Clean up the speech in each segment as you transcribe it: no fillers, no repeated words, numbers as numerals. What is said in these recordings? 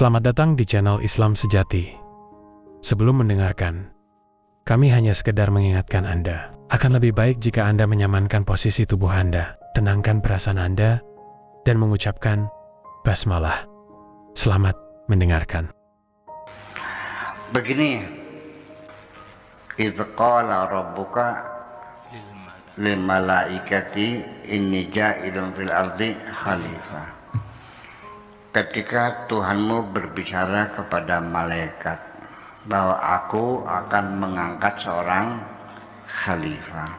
Selamat datang di channel Islam Sejati. Sebelum mendengarkan, kami hanya sekedar mengingatkan Anda, akan lebih baik jika Anda menyamankan posisi tubuh Anda, tenangkan perasaan Anda, dan mengucapkan basmalah. Selamat mendengarkan. Begini, idz qala rabbuka lil malaikati inni ja'ilun fil ardi khalifah. Ketika Tuhanmu berbicara kepada malaikat bahwa aku akan mengangkat seorang khalifah.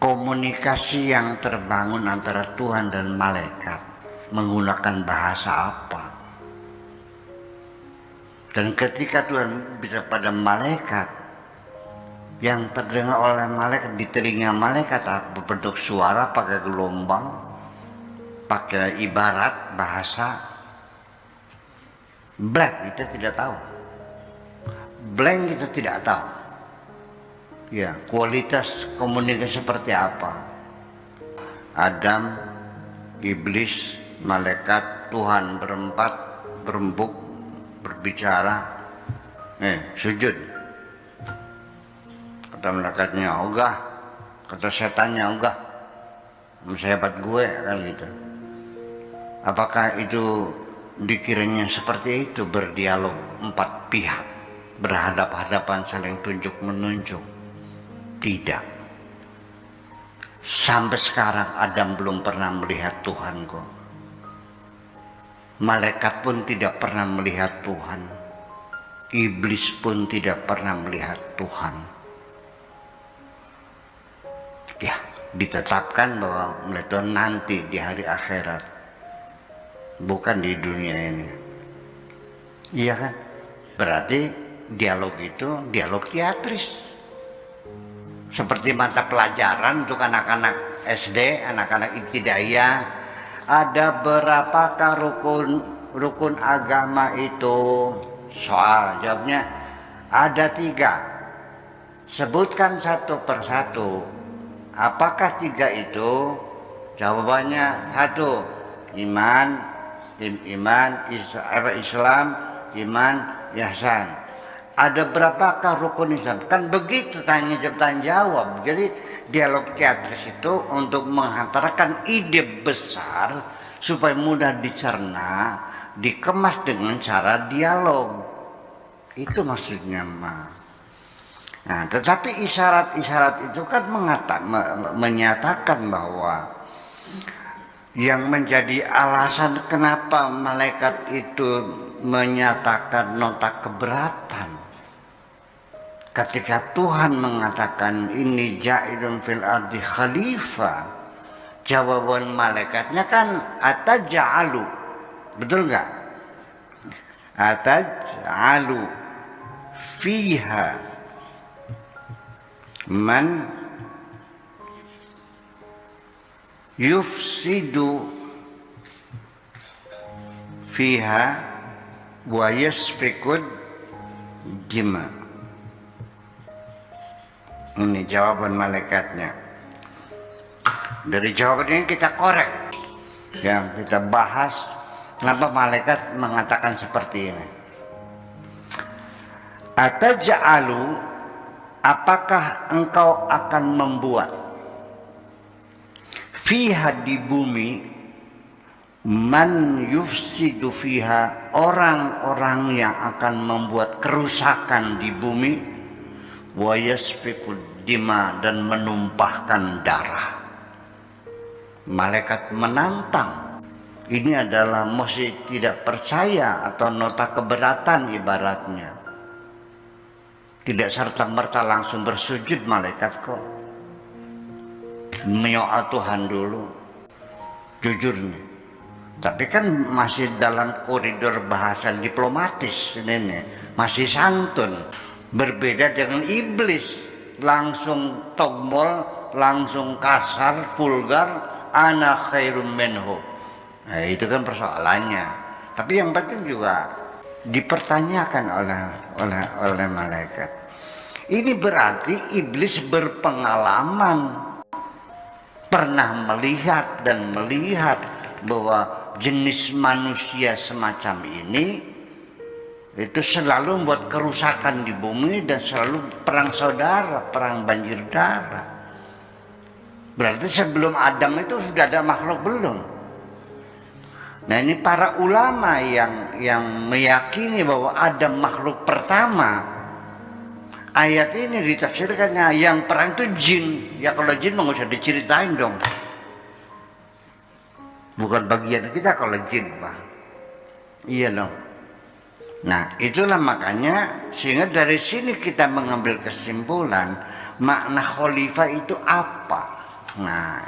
Komunikasi yang terbangun antara Tuhan dan malaikat menggunakan bahasa apa? Dan ketika Tuhan bisa pada malaikat, yang terdengar oleh malaikat di telinga malaikat berbentuk suara pakai gelombang, pakai ibarat bahasa. Blank kita tidak tahu. Blank kita tidak tahu. Ya, kualitas komunikasi seperti apa? Adam, iblis, malaikat, Tuhan berempat, berembuk, berbicara, sujud. Kata malaikatnya, ogah. Kata setannya, ogah. Sehebat gue, kan gitu. Apakah itu dikiranya seperti itu, berdialog empat pihak, berhadap-hadapan saling tunjuk menunjuk? Tidak. Sampai sekarang Adam belum pernah melihat Tuhan kok. Malaikat pun tidak pernah melihat Tuhan. Iblis pun tidak pernah melihat Tuhan. Ya, ditetapkan bahwa melihat Tuhan nanti di hari akhirat, bukan di dunia ini. Iya kan? Berarti dialog itu dialog teatris. Seperti mata pelajaran untuk anak-anak SD, anak-anak ibtidaiyah, ada berapakah rukun agama itu? Soal jawabnya ada 3. Sebutkan satu persatu. Apakah 3 itu? Jawabannya 1, Islam, iman, ihsan. Ada berapakah rukun Islam? Kan begitu tanya jawab. Jadi dialog teatris itu untuk menghantarkan ide besar supaya mudah dicerna, dikemas dengan cara dialog. Itu maksudnya mah. Nah, tetapi isyarat-isyarat itu kan menyatakan bahwa yang menjadi alasan kenapa malaikat itu menyatakan nota keberatan ketika Tuhan mengatakan ini ja'ilun fil ardi khalifah, jawaban malaikatnya kan ataj'alu, betul nggak? Ataj'alu fiha man yufsidu fiha wa yasfikud jima. Ini jawaban malaikatnya. Dari jawabannya kita korek, yang kita bahas kenapa malaikat mengatakan seperti ini. Ataj'alu, apakah engkau akan membuat fiha, di bumi, man yufsidu fiha, orang-orang yang akan membuat kerusakan di bumi, wa yasfikud dima, dan menumpahkan darah. Malaikat menantang. Ini adalah mesti tidak percaya atau nota keberatan ibaratnya. Tidak serta-merta langsung bersujud malaikat kok. Menyoal Tuhan dulu, jujur nih. Tapi kan masih dalam koridor bahasa diplomatis ini, masih santun. Berbeda dengan iblis, langsung togbol, langsung kasar, vulgar, ana khairum minhu. Nah, itu kan persoalannya. Tapi yang penting juga dipertanyakan oleh malaikat. Ini berarti iblis berpengalaman, pernah melihat bahwa jenis manusia semacam ini itu selalu membuat kerusakan di bumi dan selalu perang saudara, perang banjir darah. Berarti sebelum Adam itu sudah ada makhluk belum? Nah, ini para ulama yang meyakini bahwa Adam makhluk pertama. Ayat ini ditafsirkannya yang perang itu jin. Ya kalau jin nggak usah diceritain dong. Bukan bagian kita kalau jin, Pak. Iya dong. Nah, itulah makanya sehingga dari sini kita mengambil kesimpulan makna khalifah itu apa. Nah,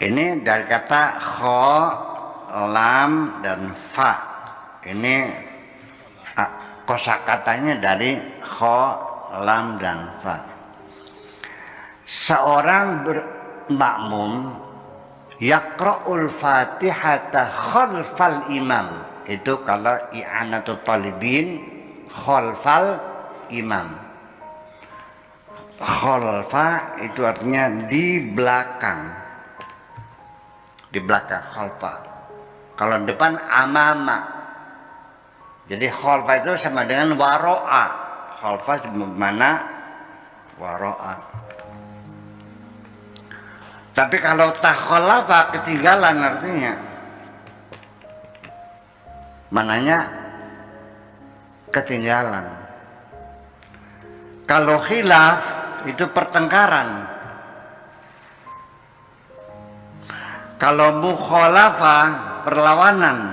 ini dari kata kho, lam, dan fa. Ini kosakatanya dari kho, lam, dan fa. Seorang makmum yaqra'ul fatihata khalfal imam. Itu kalau i'anatul talibin khalfal imam. Khalfa itu artinya di belakang. Di belakang khalfa. Kalau depan amama. Jadi khalfa itu sama dengan waro'a. Khalfa mana? Waro'a. Tapi kalau takhalafa ketinggalan artinya. Mananya? Ketinggalan. Kalau khilaf itu pertengkaran. Kalau mukhalafah perlawanan.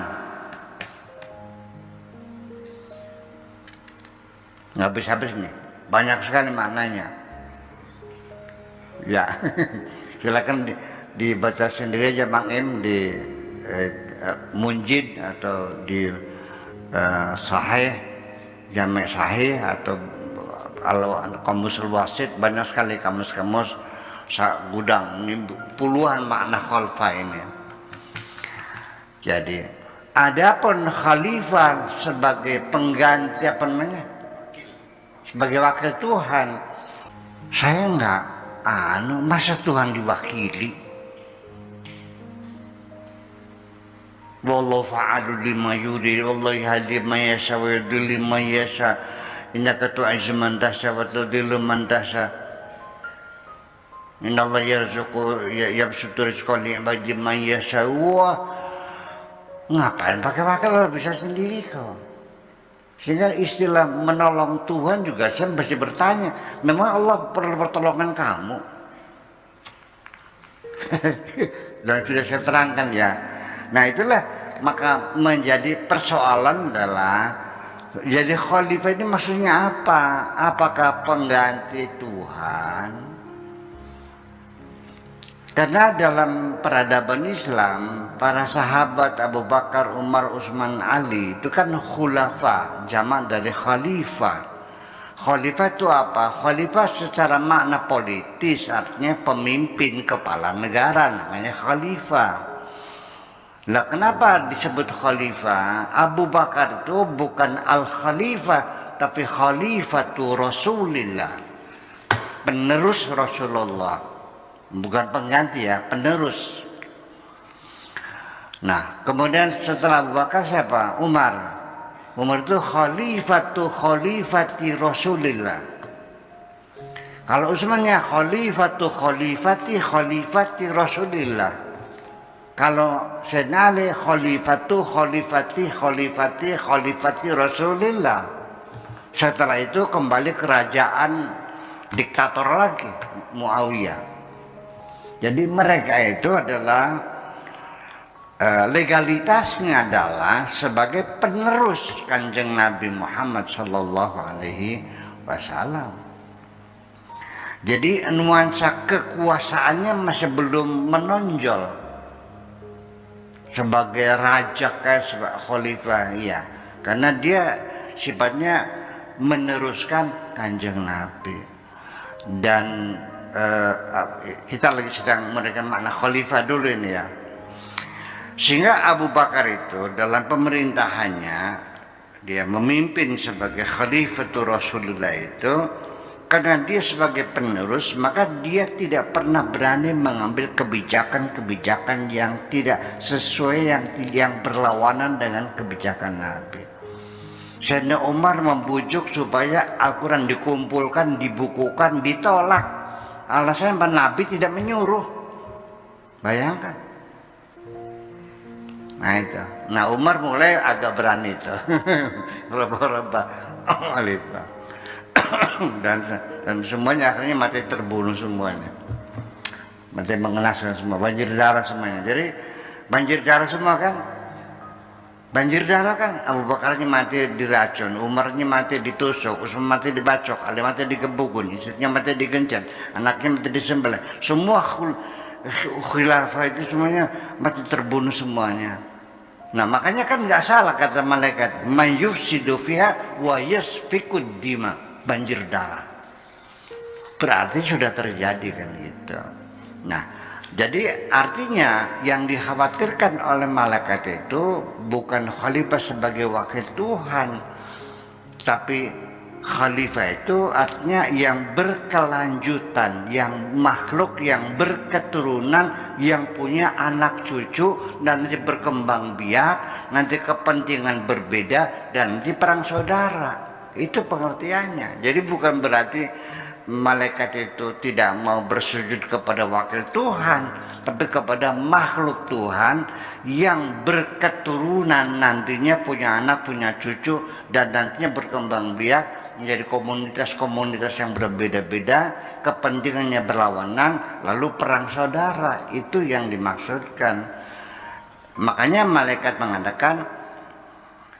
Nggak habis-habis nih, banyak sekali maknanya. Ya, silakan dibaca sendiri aja Bang Im di Munjid atau di Sahih, Jami' Sahih atau Qamusul Wasit, banyak sekali kamus-kamus gudang ini puluhan makna khalfa ini. Jadi adapun khalifah sebagai pengganti apa namanya? Sebagai wakil Tuhan, saya enggak masa Tuhan diwakili? Wallahu fa'alu lima yuri, wallahu yahdi man yasha wa yudhillu man yasha, innaka tu'izzu man tasha wa tudhillu man tasha. Inna Allah yarzuqu yabsutu rizqa li ibadihi man yasha. Wah, ngapain pakai wakil, bisa sendiri kok. Sehingga istilah menolong Tuhan juga saya mesti bertanya, memang Allah perlu pertolongan kamu? Dan sudah saya terangkan ya. Nah itulah maka menjadi persoalan adalah jadi khalifah ini maksudnya apa? Apakah pengganti Tuhan? Karena dalam peradaban Islam, para sahabat Abu Bakar, Umar, Utsman, Ali itu kan khulafa, jamak dari khalifah. Khalifah itu apa? Khalifah secara makna politis artinya pemimpin kepala negara, namanya khalifah. Lah kenapa disebut khalifah? Abu Bakar itu bukan al-khalifah, tapi khalifatu Rasulillah, penerus Rasulullah. Bukan pengganti ya, penerus. Nah, kemudian setelah Abu Bakar siapa? Umar. Umar itu khalifati Rasulillah. Kalau Utsmannya khalifati Rasulillah. Kalau Sayyidina Ali khalifati Rasulillah. Setelah itu kembali kerajaan diktator lagi, Muawiyah. Jadi mereka itu adalah legalitasnya adalah sebagai penerus Kanjeng Nabi Muhammad Sallallahu Alaihi Wasallam. Jadi nuansa kekuasaannya masih belum menonjol sebagai raja kayak sebagai khalifah, ya, karena dia sifatnya meneruskan Kanjeng Nabi. Dan kita lagi sedang memberikan makna khalifah dulu ini ya. Sehingga Abu Bakar itu dalam pemerintahannya dia memimpin sebagai khalifatul Rasulullah itu karena dia sebagai penerus, maka dia tidak pernah berani mengambil kebijakan-kebijakan yang tidak sesuai, yang berlawanan dengan kebijakan Nabi. Sayyidina Umar membujuk supaya Al-Quran dikumpulkan, dibukukan, ditolak. Alasan Nabi tidak menyuruh. Bayangkan. Nah itu. Nah Umar mulai agak berani itu. Raba-raba khalifah. dan semuanya akhirnya mati terbunuh semuanya. Mati mengenaskan semua, banjir darah semuanya. Jadi banjir darah semua kan. Banjir darah kan. Abu Bakarnya mati diracun, Umarnya mati ditusuk, Utsman mati dibacok, Ali mati digebukun, istrinya mati digencet, anaknya mati disembelih. Semua khilafah itu semuanya mati terbunuh semuanya. Nah makanya kan nggak salah kata malaikat, man yufsidu fiha wa yasfikud dima, banjir darah. Berarti sudah terjadi kan gitu. Nah jadi artinya yang dikhawatirkan oleh malaikat itu bukan khalifah sebagai wakil Tuhan, tapi khalifah itu artinya yang berkelanjutan, yang makhluk yang berketurunan, yang punya anak cucu dan nanti berkembang biak, nanti kepentingan berbeda dan nanti perang saudara. Itu pengertiannya. Jadi bukan berarti malaikat itu tidak mau bersujud kepada wakil Tuhan, tapi kepada makhluk Tuhan yang berketurunan, nantinya punya anak, punya cucu, dan nantinya berkembang biak menjadi komunitas-komunitas yang berbeda-beda, kepentingannya berlawanan, lalu perang saudara. Itu yang dimaksudkan. Makanya malaikat mengatakan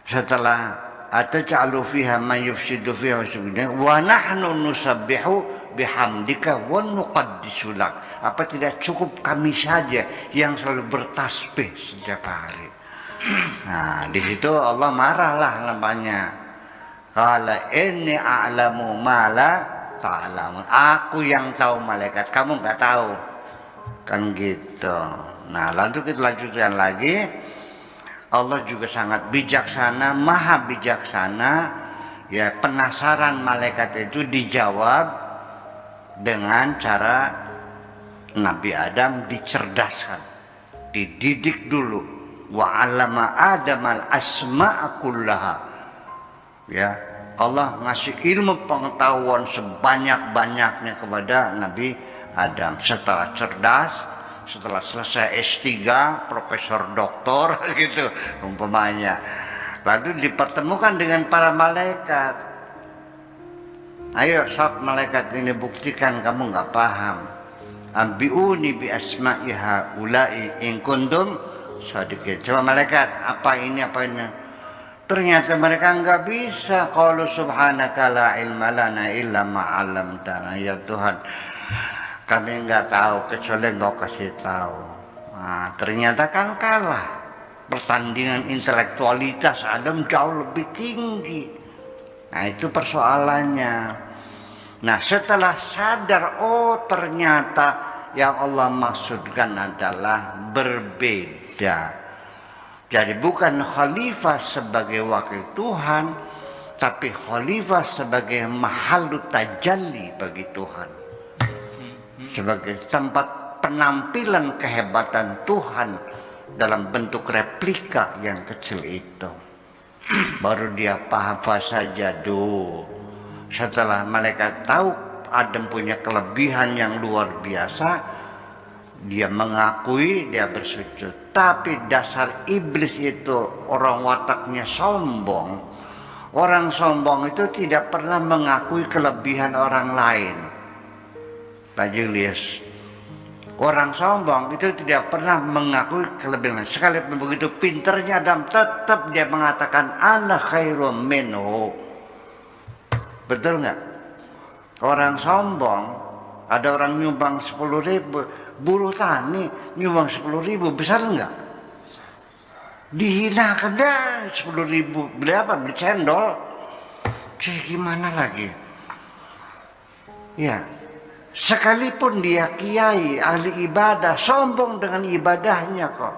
setelah ataj'alu fiha man yufsidu fiha wa nahnu nusabbihu bihamdika wa nuqaddisu lak. Apa tidak cukup kami saja yang selalu bertasbih setiap hari? Nah, di situ Allah marahlah nampaknya. Qala inni a'lamu ma la ta'lamun. Aku yang tahu malaikat, kamu enggak tahu. Kan gitu. Nah, lalu kita lanjutkan lagi. Allah juga sangat bijaksana, maha bijaksana. Ya, penasaran malaikat itu dijawab dengan cara Nabi Adam dicerdaskan, dididik dulu. Wa 'allama Adamal asma'a kullaha. Ya, Allah ngasih ilmu pengetahuan sebanyak-banyaknya kepada Nabi Adam. Setelah cerdas, setelah selesai S3, profesor doktor gitu umpamanya, lalu dipertemukan dengan para malaikat. Ayo sok malaikat ini buktikan kamu nggak paham. Ambiuni bi asma'iha ulai in kuntum shadiqin. Coba malaikat, apa ini apa ini? Ternyata mereka nggak bisa. Qalu subhanaka la ilma lana illa ma 'allamtana. Ya Tuhan, kami nggak tahu kecuali Engkau kasih tahu. Nah, ternyata kan kalah. Pertandingan intelektualitas Adam jauh lebih tinggi. Nah, itu persoalannya. Nah, setelah sadar, oh ternyata yang Allah maksudkan adalah berbeda. Jadi bukan khalifah sebagai wakil Tuhan, tapi khalifah sebagai mahallu tajalli bagi Tuhan. Sebagai tempat penampilan kehebatan Tuhan dalam bentuk replika yang kecil itu. Baru dia paham fasajadu. Setelah malaikat tahu Adam punya kelebihan yang luar biasa, dia mengakui, dia bersujud. Tapi dasar iblis itu orang wataknya sombong. Orang sombong itu tidak pernah mengakui kelebihan orang lain. Pak Julius, orang sombong itu tidak pernah mengakui kelebihan. Sekalipun begitu pinternya Adam, tetap dia mengatakan ana khairum minhu. Betul nggak? Orang sombong, ada orang nyumbang 10.000, buruh tani nyumbang 10.000, besar nggak? Dihinakan dah 10.000, beli apa? Beli cendol. Jadi gimana lagi? Ya. Sekalipun dia kiai, ahli ibadah, sombong dengan ibadahnya kok.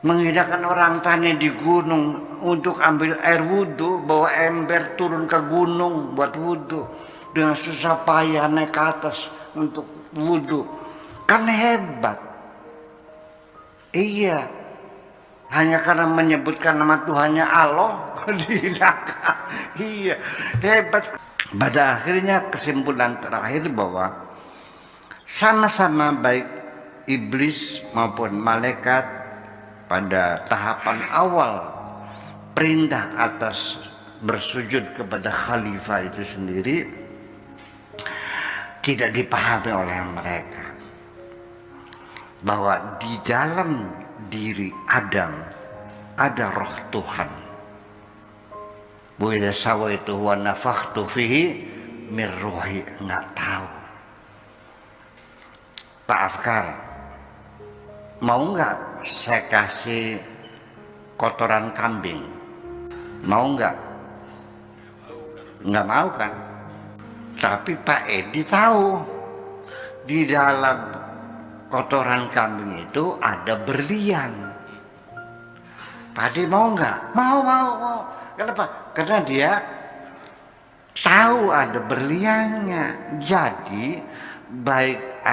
Menghidangkan orang tani di gunung untuk ambil air wudhu, bawa ember turun ke gunung buat wudhu. dengan susah payah naik ke atas untuk wudhu. Kan hebat. Iya. Hanya karena menyebutkan nama Tuhannya Allah dihinakan. Iya, hebat. Pada akhirnya kesimpulan terakhir bahwa sama-sama baik iblis maupun malaikat pada tahapan awal perintah atas bersujud kepada khalifah itu sendiri tidak dipahami oleh mereka, bahwa di dalam diri Adam ada roh Tuhan. Wa idza sawaitu wa nafakhtu fihi min ruhi, enggak tahu. Pak Afkar, mau enggak saya kasih kotoran kambing? Mau enggak? Enggak mau kan? Tapi Pak Edi tahu di dalam kotoran kambing itu ada berlian. Pak Edi mau enggak? Mau. Kenapa? Karena dia tahu ada berliannya. Jadi baik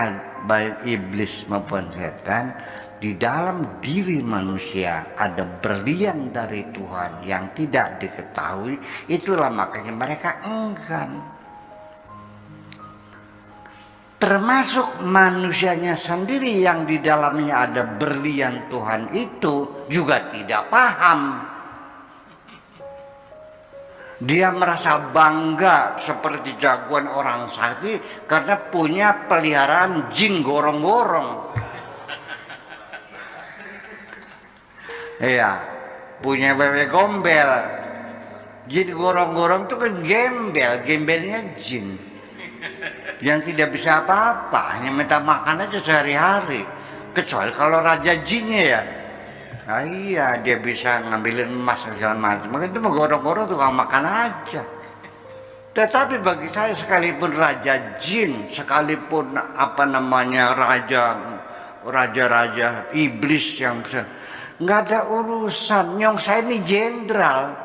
iblis maupun setan, di dalam diri manusia ada berlian dari Tuhan yang tidak diketahui. Itulah makanya mereka enggan. Termasuk manusianya sendiri yang di dalamnya ada berlian Tuhan itu juga tidak paham. Dia merasa bangga seperti jagoan orang sakti karena punya peliharaan jin gorong-gorong. Iya, punya wewe gombel. Jin gorong-gorong itu kan gembelnya jin yang tidak bisa apa-apa, hanya minta makan aja sehari-hari. Kecuali kalau raja jinnya ya, nah iya dia bisa ngambilin emas segala macam. Maka itu menggorong-gorong tukang makan aja. Tetapi bagi saya, sekalipun raja jin, sekalipun raja-raja iblis yang besar, nggak ada urusan. Nyong saya ini jenderal.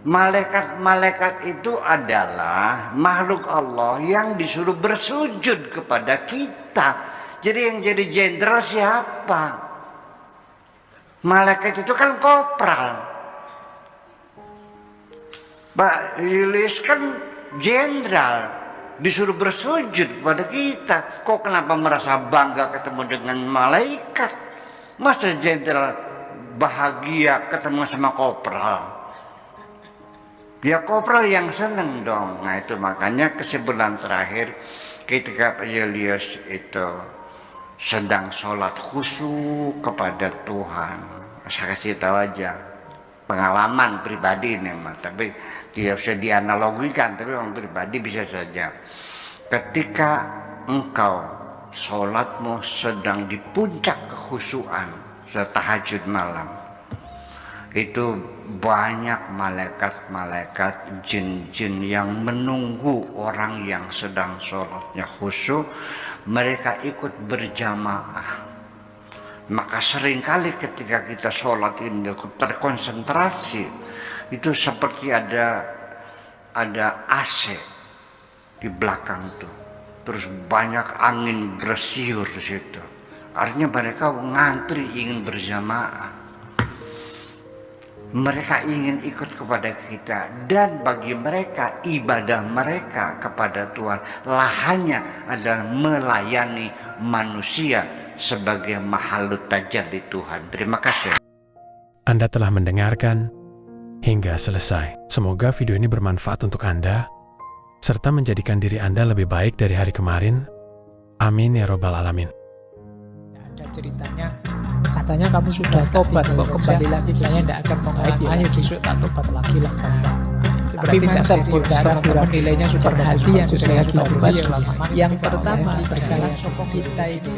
Malaikat itu adalah makhluk Allah yang disuruh bersujud kepada kita. Jadi yang jadi jenderal siapa? Malaikat itu kan kopral. Pak Yulis kan jenderal, disuruh bersujud kepada kita. Kok kenapa merasa bangga ketemu dengan malaikat? Masa jenderal bahagia ketemu sama kopral? Ya kopral yang seneng dong. Nah itu makanya kesimpulan terakhir ketika Pak Julius itu sedang sholat khusyuk kepada Tuhan. Saya kasih tahu aja pengalaman pribadi ini, tapi tidak usah dianalogikan, tapi orang pribadi bisa saja. Ketika engkau sholatmu sedang di puncak kekhusyuan tahajud malam, itu banyak malaikat-malaikat jin-jin yang menunggu orang yang sedang sholatnya khusyuk. Mereka ikut berjamaah. Maka seringkali ketika kita sholat ini terkonsentrasi, itu seperti ada AC di belakang tuh, terus banyak angin bersiur di situ. Artinya mereka ngantri ingin berjamaah. Mereka ingin ikut kepada kita, dan bagi mereka ibadah mereka kepada Tuhan lahannya adalah melayani manusia sebagai makhluk tajalli Tuhan. Terima kasih. Anda telah mendengarkan hingga selesai. Semoga video ini bermanfaat untuk Anda serta menjadikan diri Anda lebih baik dari hari kemarin. Amin ya robbal alamin. Ada ceritanya, katanya kamu sudah tobat, kok kembali lagi saya tidak akan mengulangi. Ayo besok tak tobat lagi lah. Tapi mindset teman-teman nilainya sudah perhatian, sudah lagi tobat. Yang pertama, berjalan sokong kita ini